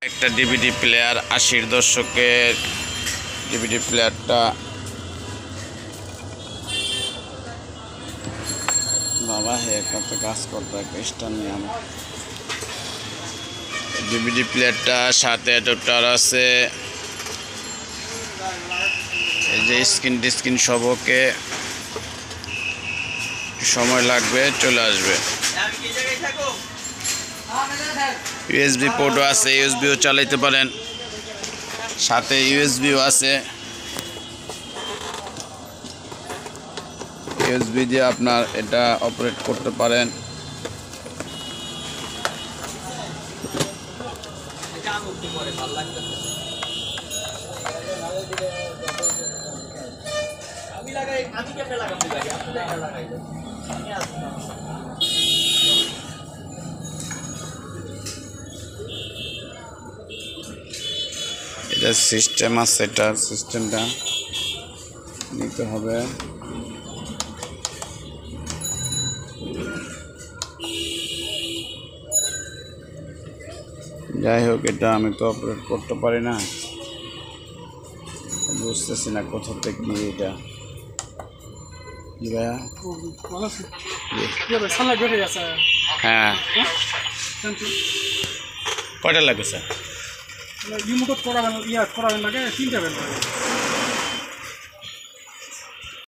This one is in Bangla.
একটা ডিভিডি প্লেয়ার ৮০-র দশকের ডিভিডি প্লেয়ারটা বাবা একটা কাজ করতো একটা স্টার নিয়ে আমার ডিভিডি প্লেয়ারটা সাথে অ্যাডাপ্টার আছে এই যে স্ক্রিন সব ওকে সময় লাগবে চলে আসবে ইউএসবি পোর্টও আছে ইউএসবিও চালাইতে পারেন সাথে ইউএসবিও আছে ইউএসবি দিয়ে আপনার এটা অপারেট করতে পারেন এটা সিস্টেম আছে এটা সিস্টেমটা নিতে হবে যাই হোক এটা আমি তো অপারেট করতে পারি না বুঝতেছি না কোথা থেকে নিয়ে এটা হ্যাঁ কয়টা লাগবে স্যার রিমোট করাবেন লাগে 3টা বেল